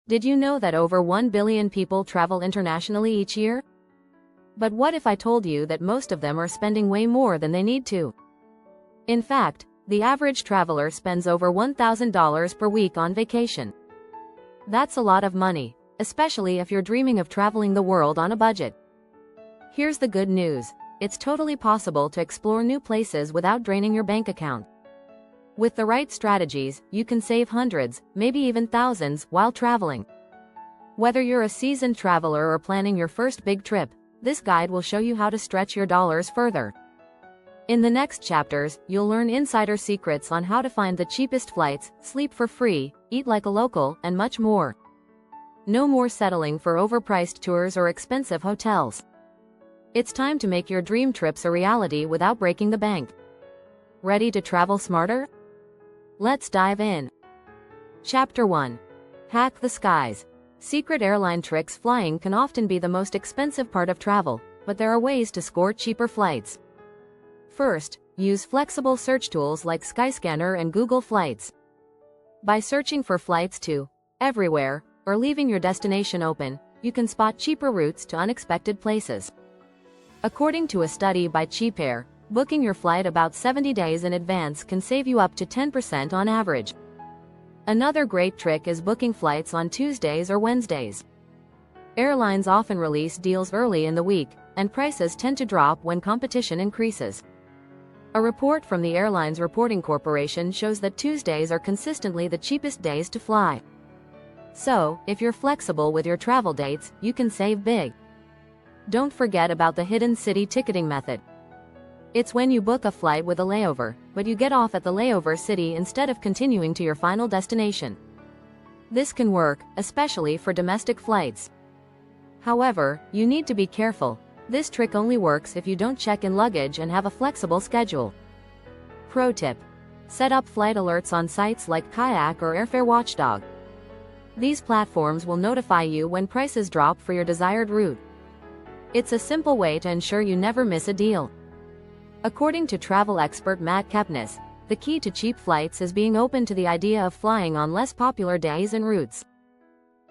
Did you know that over 1 billion people travel internationally each year? But what if I told you that most of them are spending way more than they need to? In fact, the average traveler spends over $1,000 per week on vacation. That's a lot of money, especially if you're dreaming of traveling the world on a budget. Here's the good news. It's totally possible to explore new places without draining your bank account. With the right strategies, you can save hundreds, maybe even thousands, while traveling. Whether you're a seasoned traveler or planning your first big trip, this guide will show you how to stretch your dollars further. In the next chapters, you'll learn insider secrets on how to find the cheapest flights, sleep for free, eat like a local, and much more. No more settling for overpriced tours or expensive hotels. It's time to make your dream trips a reality without breaking the bank. Ready to travel smarter? Let's dive in. Chapter 1. Hack the skies. Secret airline tricks. Flying can often be the most expensive part of travel, but there are ways to score cheaper flights. First, use flexible search tools like Skyscanner and Google Flights. By searching for flights to everywhere or leaving your destination open, you can spot cheaper routes to unexpected places. According to a study by CheapAir, booking your flight about 70 days in advance can save you up to 10% on average. Another great trick is booking flights on Tuesdays or Wednesdays. Airlines often release deals early in the week, and prices tend to drop when competition increases. A report from the Airlines Reporting Corporation shows that Tuesdays are consistently the cheapest days to fly. So, if you're flexible with your travel dates, you can save big. Don't forget about the hidden city ticketing method. It's when you book a flight with a layover, but you get off at the layover city instead of continuing to your final destination. This can work, especially for domestic flights. However, you need to be careful. This trick only works if you don't check in luggage and have a flexible schedule. Pro tip: set up flight alerts on sites like Kayak or Airfare Watchdog. These platforms will notify you when prices drop for your desired route. It's a simple way to ensure you never miss a deal. According to travel expert Matt Kepnes, the key to cheap flights is being open to the idea of flying on less popular days and routes.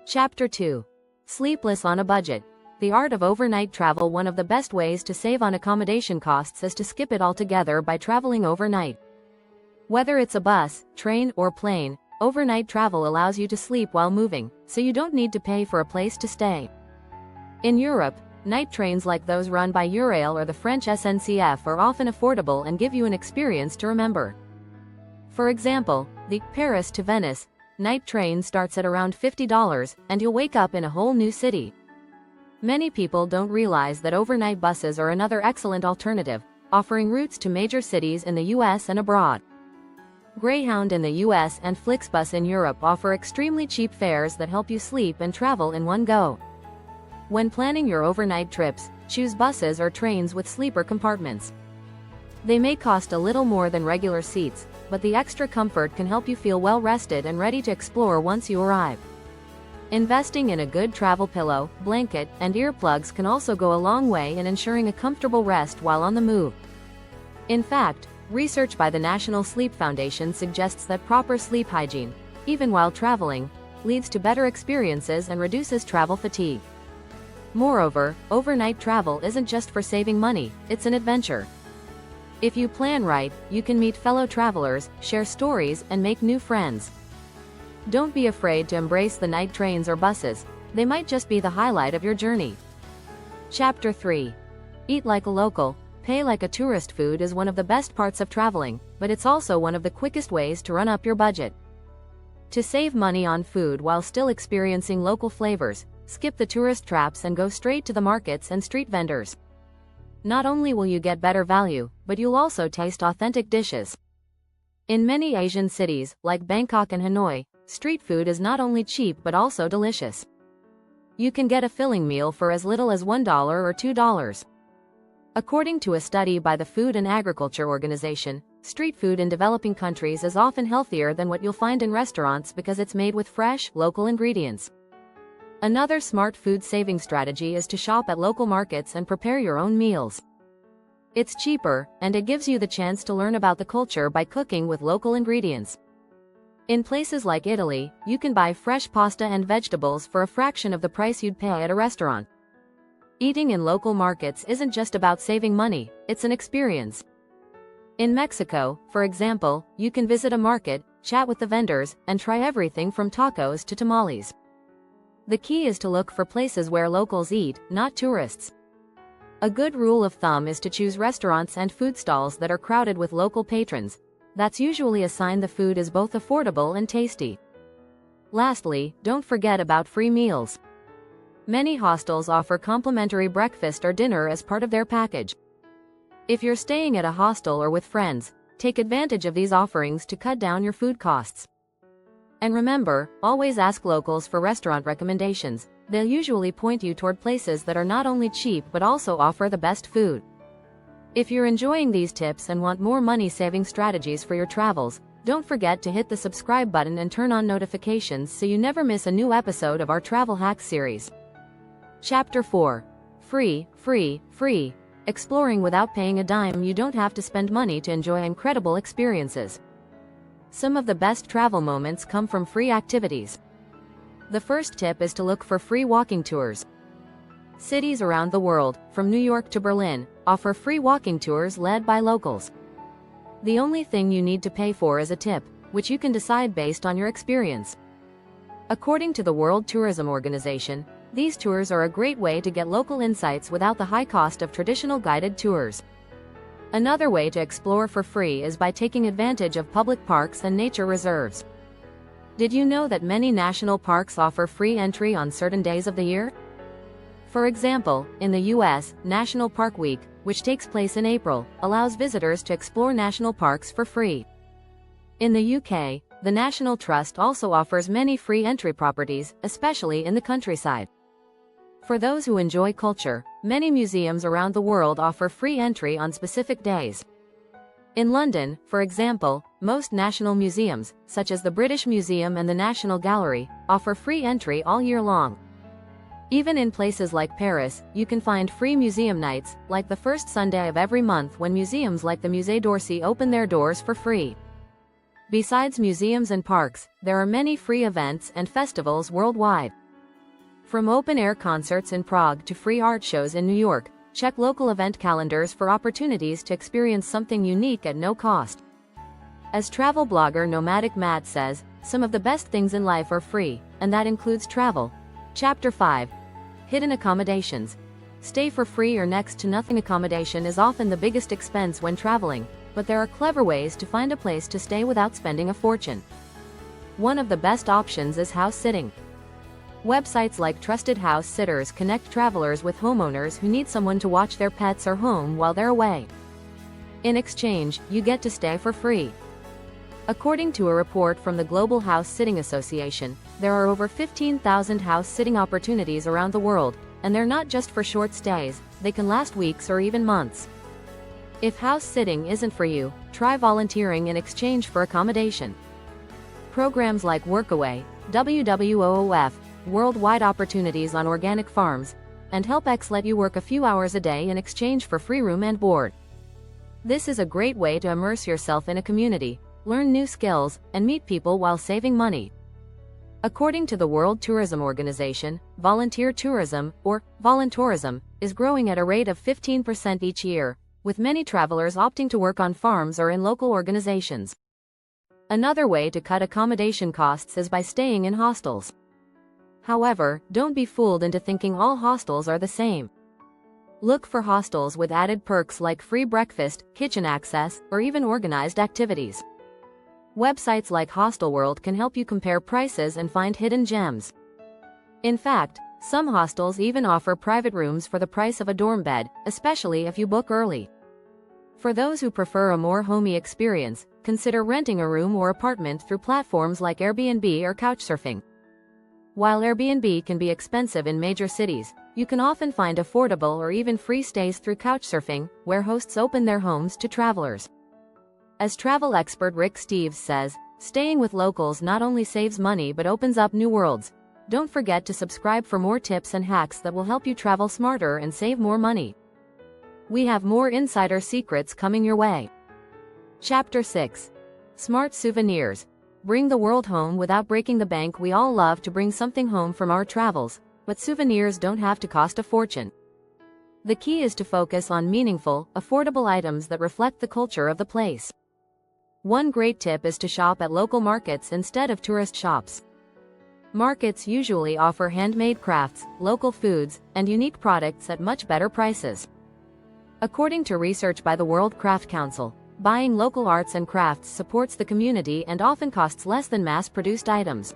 Chapter 2. Sleepless on a budget. The art of overnight travel. One of the best ways to save on accommodation costs is to skip it altogether by traveling overnight. Whether it's a bus, train, or plane, overnight travel allows you to sleep while moving, so you don't need to pay for a place to stay. In Europe, night trains like those run by Eurail or the French SNCF are often affordable and give you an experience to remember. For example, the Paris to Venice night train starts at around $50, and you'll wake up in a whole new city. Many people don't realize that overnight buses are another excellent alternative, offering routes to major cities in the US and abroad. Greyhound in the US and Flixbus in Europe offer extremely cheap fares that help you sleep and travel in one go. When planning your overnight trips, choose buses or trains with sleeper compartments. They may cost a little more than regular seats, but the extra comfort can help you feel well rested and ready to explore once you arrive. Investing in a good travel pillow, blanket, and earplugs can also go a long way in ensuring a comfortable rest while on the move. In fact, research by the National Sleep Foundation suggests that proper sleep hygiene, even while traveling, leads to better experiences and reduces travel fatigue. Moreover, overnight travel isn't just for saving money, it's an adventure. If you plan right, you can meet fellow travelers, share stories, and make new friends. Don't be afraid to embrace the night trains or buses. They might just be the highlight of your journey. Chapter 3. Eat like a local, pay like a tourist. Food is one of the best parts of traveling, but it's also one of the quickest ways to run up your budget. To save money on food while still experiencing local flavors, skip the tourist traps and go straight to the markets and street vendors. Not only will you get better value, but you'll also taste authentic dishes. In many Asian cities, like Bangkok and Hanoi, street food is not only cheap but also delicious. You can get a filling meal for as little as $1 or $2. According to a study by the Food and Agriculture Organization, street food in developing countries is often healthier than what you'll find in restaurants because it's made with fresh, local ingredients. Another smart food saving strategy is to shop at local markets and prepare your own meals. It's cheaper, and it gives you the chance to learn about the culture by cooking with local ingredients. In places like Italy, you can buy fresh pasta and vegetables for a fraction of the price you'd pay at a restaurant. Eating in local markets isn't just about saving money, it's an experience. In Mexico, for example, you can visit a market, chat with the vendors, and try everything from tacos to tamales. The key is to look for places where locals eat, not tourists. A good rule of thumb is to choose restaurants and food stalls that are crowded with local patrons. That's usually a sign the food is both affordable and tasty. Lastly, don't forget about free meals. Many hostels offer complimentary breakfast or dinner as part of their package. If you're staying at a hostel or with friends, take advantage of these offerings to cut down your food costs. And remember, always ask locals for restaurant recommendations. They'll usually point you toward places that are not only cheap but also offer the best food. If you're enjoying these tips and want more money-saving strategies for your travels, don't forget to hit the subscribe button and turn on notifications so you never miss a new episode of our Travel Hacks series. Chapter 4. Free, free, free. Exploring without paying a dime. You don't have to spend money to enjoy incredible experiences. Some of the best travel moments come from free activities. The first tip is to look for free walking tours. Cities around the world, from New York to Berlin, offer free walking tours led by locals. The only thing you need to pay for is a tip, which you can decide based on your experience. According to the World Tourism Organization, these tours are a great way to get local insights without the high cost of traditional guided tours. Another way to explore for free is by taking advantage of public parks and nature reserves. Did you know that many national parks offer free entry on certain days of the year? For example, in the US, National Park Week, which takes place in April, allows visitors to explore national parks for free. In the UK, the National Trust also offers many free entry properties, especially in the countryside. For those who enjoy culture, many museums around the world offer free entry on specific days. In London, for example, most national museums, such as the British Museum and the National Gallery, offer free entry all year long. Even in places like Paris, you can find free museum nights, like the first Sunday of every month when museums like the Musée d'Orsay open their doors for free. Besides museums and parks, there are many free events and festivals worldwide. From open-air concerts in Prague to free art shows in New York, check local event calendars for opportunities to experience something unique at no cost. As travel blogger Nomadic Matt says, some of the best things in life are free, and that includes travel. Chapter 5. Hidden accommodations. Stay for free or next to nothing accommodation is often the biggest expense when traveling, but there are clever ways to find a place to stay without spending a fortune. One of the best options is house sitting. Websites like Trusted House Sitters connect travelers with homeowners who need someone to watch their pets or home while they're away. In exchange, you get to stay for free. According to a report from the Global House Sitting Association, there are over 15,000 house sitting opportunities around the world, and they're not just for short stays, they can last weeks or even months. If house sitting isn't for you, try volunteering in exchange for accommodation. Programs like Workaway, WWOOF, worldwide opportunities on organic farms, and HelpX let you work a few hours a day in exchange for free room and board. This is a great way to immerse yourself in a community, learn new skills, and meet people while saving money. According to the World Tourism Organization, volunteer tourism, or voluntourism, is growing at a rate of 15% each year, with many travelers opting to work on farms or in local organizations. Another way to cut accommodation costs is by staying in hostels. However, don't be fooled into thinking all hostels are the same. Look for hostels with added perks like free breakfast, kitchen access, or even organized activities. Websites like Hostelworld can help you compare prices and find hidden gems. In fact, some hostels even offer private rooms for the price of a dorm bed, especially if you book early. For those who prefer a more homey experience, consider renting a room or apartment through platforms like Airbnb or Couchsurfing. While Airbnb can be expensive in major cities, you can often find affordable or even free stays through Couchsurfing, where hosts open their homes to travelers. As travel expert Rick Steves says, staying with locals not only saves money but opens up new worlds. Don't forget to subscribe for more tips and hacks that will help you travel smarter and save more money. We have more insider secrets coming your way. Chapter 6. Smart Souvenirs. Bring the world home without breaking the bank. We all love to bring something home from our travels, but souvenirs don't have to cost a fortune. The key is to focus on meaningful, affordable items that reflect the culture of the place. One great tip is to shop at local markets instead of tourist shops. Markets usually offer handmade crafts, local foods, and unique products at much better prices. According to research by the World Craft Council, buying local arts and crafts supports the community and often costs less than mass-produced items.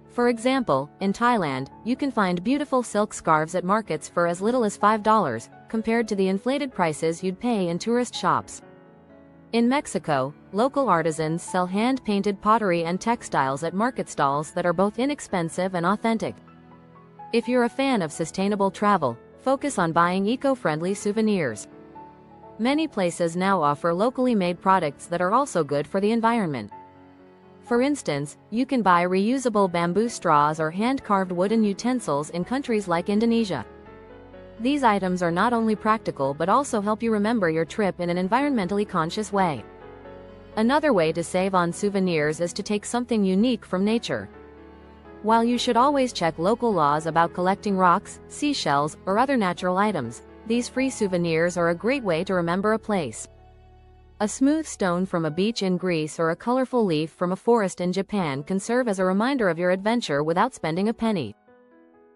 For example, in Thailand, you can find beautiful silk scarves at markets for as little as $5, compared to the inflated prices you'd pay in tourist shops. In Mexico, local artisans sell hand-painted pottery and textiles at market stalls that are both inexpensive and authentic. If you're a fan of sustainable travel, focus on buying eco-friendly souvenirs. Many places now offer locally made products that are also good for the environment. For instance, you can buy reusable bamboo straws or hand-carved wooden utensils in countries like Indonesia. These items are not only practical but also help you remember your trip in an environmentally conscious way. Another way to save on souvenirs is to take something unique from nature. While you should always check local laws about collecting rocks, seashells, or other natural items, these free souvenirs are a great way to remember a place. A smooth stone from a beach in Greece or a colorful leaf from a forest in Japan can serve as a reminder of your adventure without spending a penny.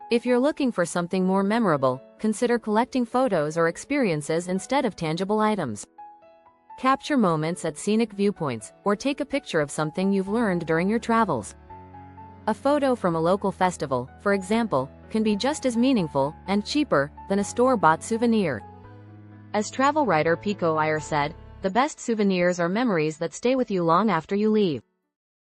If you're looking for something more memorable, consider collecting photos or experiences instead of tangible items. Capture moments at scenic viewpoints, or take a picture of something you've learned during your travels. A photo from a local festival, for example, can be just as meaningful and cheaper than a store-bought souvenir. As travel writer Pico Iyer said, "The best souvenirs are memories that stay with you long after you leave."